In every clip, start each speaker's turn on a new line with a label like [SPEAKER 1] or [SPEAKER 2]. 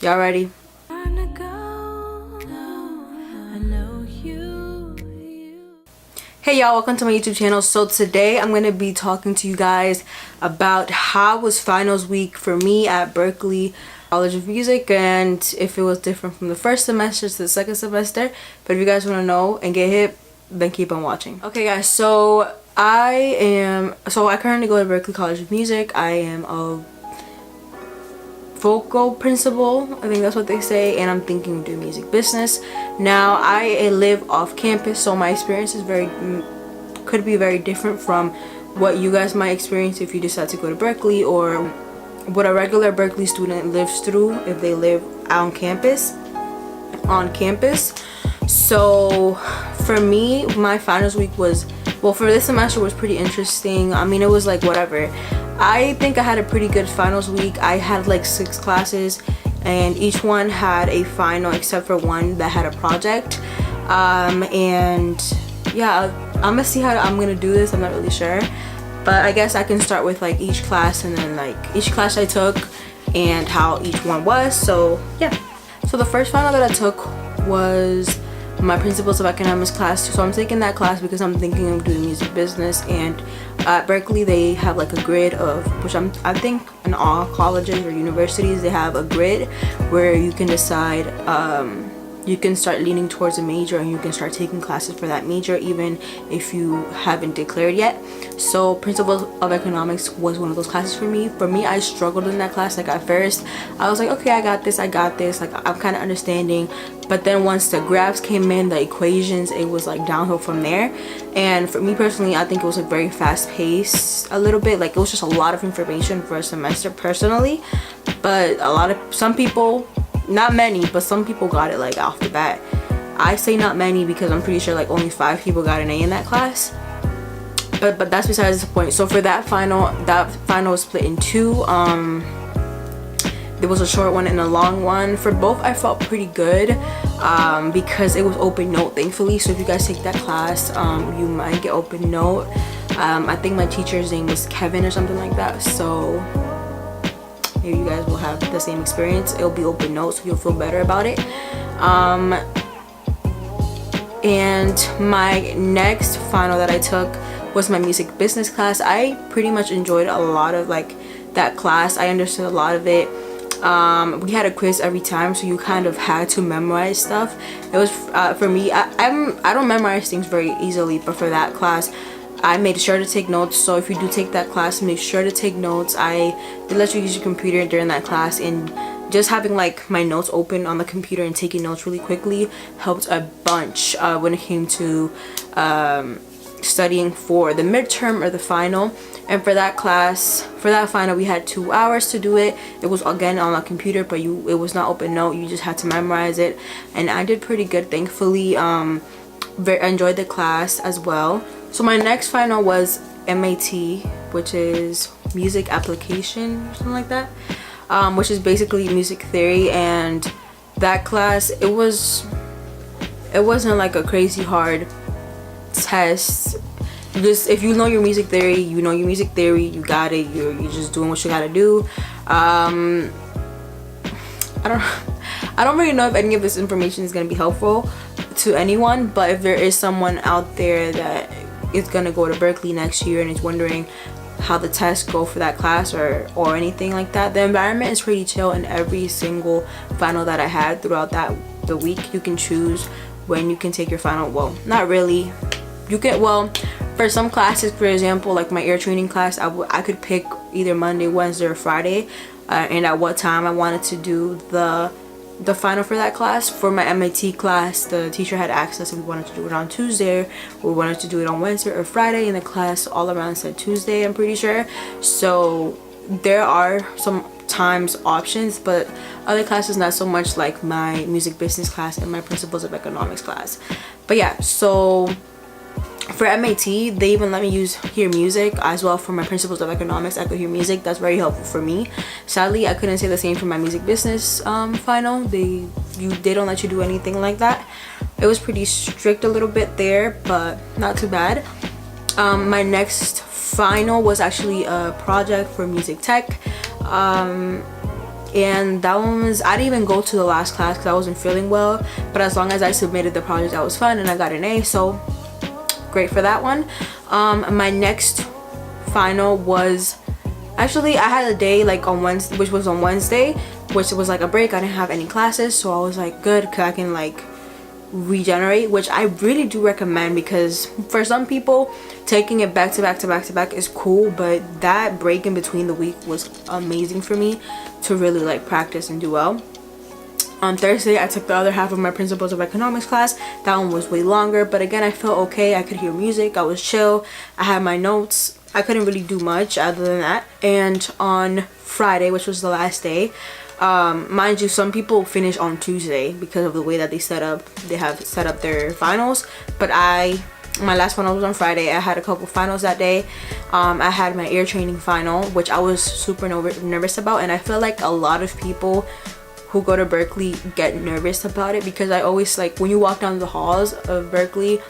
[SPEAKER 1] Y'all ready? Hey y'all, welcome to my YouTube channel. So today I'm going to be talking to you guys about how was finals week for me at Berklee College of Music, and if it was different from the first semester to the second semester. But if you guys want to know and get hip, then keep on watching. Okay guys, so I currently go to Berklee College of Music. I am a vocal principal, I think that's what they say, and I'm thinking of doing music business. Now I live off campus, so my experience is could be very different from what you guys might experience if you decide to go to Berklee, or what a regular Berklee student lives through if they live on campus. So for me, my finals week was, well, for this semester was pretty interesting. I mean, it was like whatever. I think I had a pretty good finals week. I had like 6 classes and each one had a final except for one that had a project. And yeah, I'm gonna see how I'm gonna do this. I'm not really sure, but I guess I can start with like each class and then like each class I took and how each one was. So yeah, so the first final that I took was my Principles of Economics class. So I'm taking that class because I'm thinking of doing music business, and at Berklee they have like a grid of, which I think in all colleges or universities they have a grid where you can decide, you can start leaning towards a major and you can start taking classes for that major even if you haven't declared yet. So Principles of Economics was one of those classes for me. I struggled in that class. Like at first I was like, okay, I got this, like I'm kind of understanding, but then once the graphs came in, the equations, it was like downhill from there. And for me personally, I think it was like very fast paced a little bit. Like it was just a lot of information for a semester personally, but some people, not many, but some people got it like off the bat. I say not many because I'm pretty sure like only 5 people got an A in that class, but that's besides the point. So for that final was split in 2. There was a short one and a long one. For both I felt pretty good because it was open note, thankfully. So if you guys take that class, you might get open note. I think my teacher's name was Kevin or something like that, so maybe you guys will have the same experience. It'll be open note, so you'll feel better about it. And my next final that I took was my music business class. I pretty much enjoyed a lot of like that class. I understood a lot of it. We had a quiz every time, so you kind of had to memorize stuff. It was for me, I don't memorize things very easily, but for that class I made sure to take notes. So if you do take that class, make sure to take notes. I did let you use your computer during that class, and just having like my notes open on the computer and taking notes really quickly helped a bunch when it came to studying for the midterm or the final. And for that final, we had 2 hours to do it. It was again on a computer, but it was not open note. You just had to memorize it, and I did pretty good, thankfully. I enjoyed the class as well. So my next final was MAT, which is music application or something like that, which is basically music theory. And that class, it wasn't like a crazy hard test. Just if you know your music theory, you know your music theory, you got it. You're just doing what you gotta do. I don't really know if any of this information is gonna be helpful to anyone, but if there is someone out there that is gonna go to Berklee next year and is wondering how the tests go for that class or anything like that, the environment is pretty chill in every single final that I had throughout the week. You can choose when you can take your final. Well, not really. You can, well, for some classes, for example, like my air training class, I could pick either Monday, Wednesday, or Friday, and at what time I wanted to do the final for that class. For my MAT class, the teacher had asked us if we wanted to do it on Tuesday or we wanted to do it on Wednesday or Friday, and the class all around said Tuesday, I'm pretty sure. So there are sometimes options, but other classes not so much, like my music business class and my Principles of Economics class. But yeah, so for MAT, they even let me hear music as well. For my Principles of Economics, I could hear music. That's very helpful for me. Sadly, I couldn't say the same for my music business final. They don't let you do anything like that. It was pretty strict a little bit there, but not too bad. My next final was actually a project for music tech, and that one was, I didn't even go to the last class because I wasn't feeling well, but as long as I submitted the project, that was fun, and I got an A, so great for that one. My next final was, actually I had a day like on Wednesday, which was on Wednesday, which was like a break. I didn't have any classes, so I was like good because I can like regenerate, which I really do recommend, because for some people taking it back to back to back to back is cool, but that break in between the week was amazing for me to really like practice and do well. On Thursday, I took the other half of my Principles of Economics class. That one was way longer, but again, I felt okay. I could hear music, I was chill, I had my notes. I couldn't really do much other than that. And on Friday, which was the last day, mind you, some people finish on Tuesday because of the way that they have set up their finals, but my last final was on Friday. I had a couple finals that day. I had my ear training final, which I was super nervous about, and I feel like a lot of people who go to Berklee get nervous about it, because I always, like, when you walk down the halls of Berklee,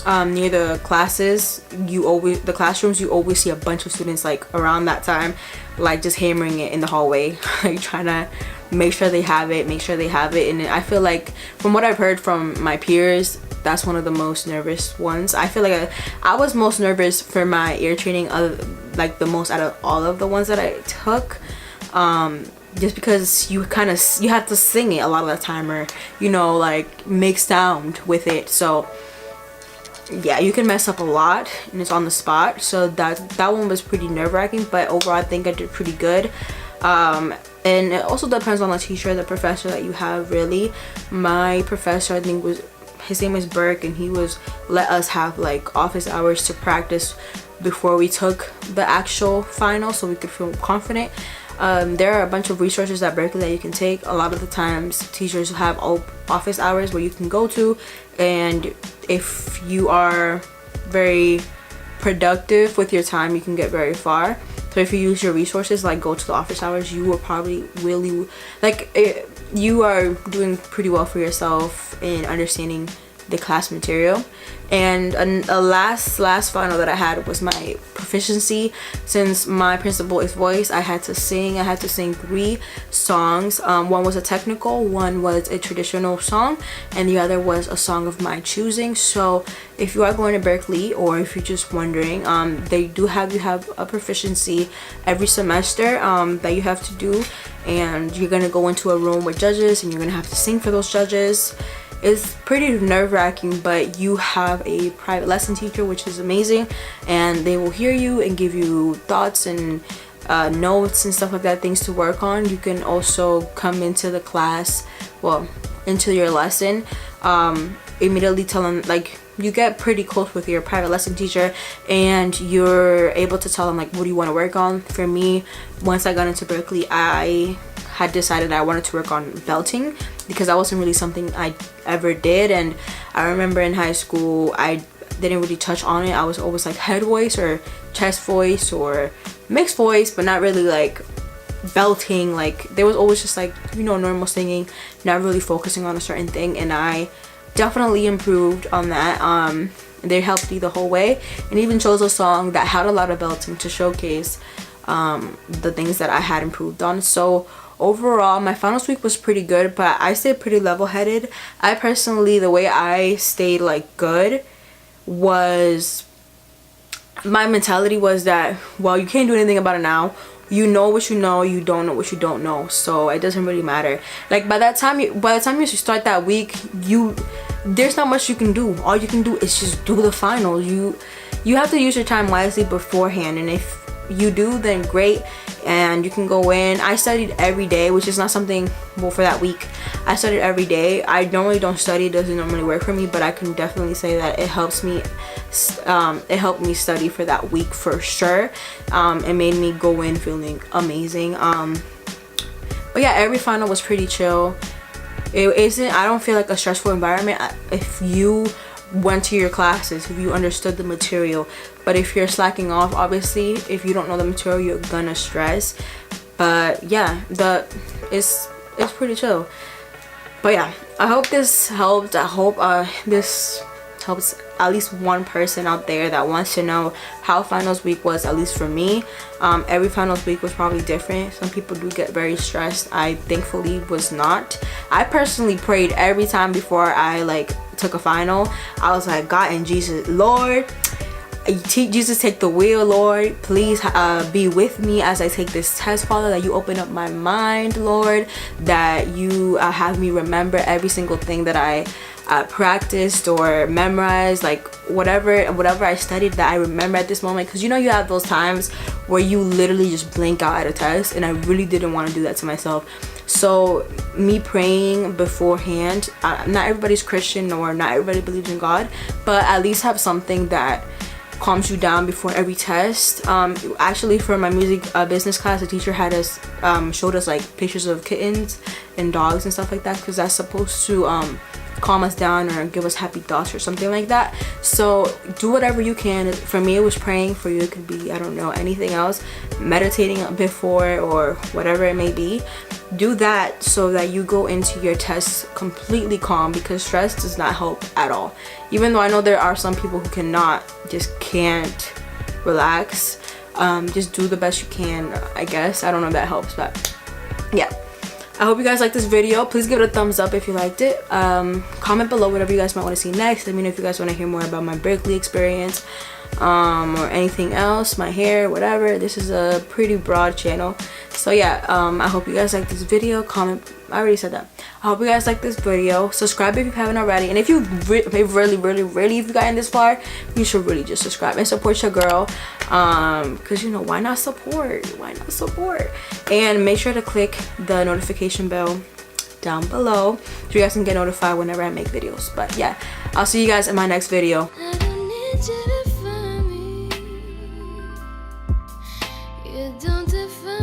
[SPEAKER 1] near the classrooms, you always see a bunch of students like around that time, like just hammering it in the hallway, like trying to make sure they have it, and I feel like from what I've heard from my peers, that's one of the most nervous ones. I feel like I was most nervous for my ear training, like the most out of all of the ones that I took, just because you have to sing it a lot of the time, or like make sound with it, so yeah, you can mess up a lot and it's on the spot, so that one was pretty nerve-wracking, but overall I think I did pretty good. And it also depends on the teacher, the professor that you have, really. My professor, I think his name is Burke, and he let us have like office hours to practice before we took the actual final, so we could feel confident. There are a bunch of resources at Berklee that you can take. A lot of the times teachers have office hours where you can go to, and if you are very productive with your time, you can get very far. So if you use your resources, like go to the office hours, you will probably really, like, you are doing pretty well for yourself in understanding the class material. And a last final that I had was my proficiency. Since my principal is voice, I had to sing 3 songs. One was a technical, one was a traditional song, and the other was a song of my choosing. So if you are going to Berklee, or if you're just wondering, they do have a proficiency every semester that you have to do, and you're gonna go into a room with judges, and you're gonna have to sing for those judges. It's pretty nerve-wracking, but you have a private lesson teacher, which is amazing, and they will hear you and give you thoughts and notes and stuff like that, things to work on. You can also come into the class, into your lesson, immediately tell them, like, you get pretty close with your private lesson teacher, and you're able to tell them, like, what do you want to work on. For me, once I got into Berklee, I had decided I wanted to work on belting, because that wasn't really something I ever did, and I remember in high school I didn't really touch on it. I was always like head voice or chest voice or mixed voice, but not really like belting. Like, there was always just like, normal singing, not really focusing on a certain thing, and I definitely improved on that. They helped me the whole way, and even chose a song that had a lot of belting to showcase the things that I had improved on. So overall, my finals week was pretty good, but I stayed pretty level-headed. I personally, the way I stayed like good was, my mentality was that, well, you can't do anything about it now. You know what you know, you don't know what you don't know, so it doesn't really matter. Like, by the time you start that week, there's not much you can do. All you can do is just do the finals. You have to use your time wisely beforehand, and if you do, then great, and you can go in. I studied every day, which is not something, for that week I studied every day. I normally don't study, it doesn't normally work for me, but I can definitely say that it helps me. It helped me study for that week for sure. It made me go in feeling amazing. But yeah, every final was pretty chill. I don't feel like a stressful environment if you went to your classes, if you understood the material. But if you're slacking off, obviously, if you don't know the material, you're gonna stress. But yeah, it's pretty chill. But yeah, I hope this helped. I hope this helps at least one person out there that wants to know how finals week was, at least for me. Every finals week was probably different. Some people do get very stressed. I thankfully was not. I personally prayed every time before I like took a final. I was like, God and Jesus, Lord, Jesus, take the wheel, Lord. Please be with me as I take this test, Father, that you open up my mind, Lord, that you have me remember every single thing that I practiced or memorized, like whatever I studied, that I remember at this moment. Because you know, you have those times where you literally just blank out at a test, and I really didn't want to do that to myself. So me praying beforehand, not everybody's Christian or not everybody believes in God, but at least have something that calms you down before every test. Actually, for my music business class, the teacher had us showed us like pictures of kittens and dogs and stuff like that, because that's supposed to calm us down or give us happy thoughts or something like that. So do whatever you can. For me, it was praying. For you, it could be, I don't know, anything else, meditating before or whatever it may be. Do that so that you go into your tests completely calm, because stress does not help at all. Even though I know there are some people who just can't relax, just do the best you can, I guess. I don't know if that helps, but yeah. I hope you guys liked this video. Please give it a thumbs up if you liked it. Comment below whatever you guys might want to see next. Let me know if you guys want to hear more about my Berklee experience, or anything else, my hair, whatever. This is a pretty broad channel. So yeah, I hope you guys like this video. Comment. I already said that. I hope you guys like this video. Subscribe if you haven't already, and if you really if you've gotten this far, you should really just subscribe and support your girl, because you know, why not support, and make sure to click the notification bell down below so you guys can get notified whenever I make videos. But yeah, I'll see you guys in my next video.
[SPEAKER 2] I don't need you to find me. You don't define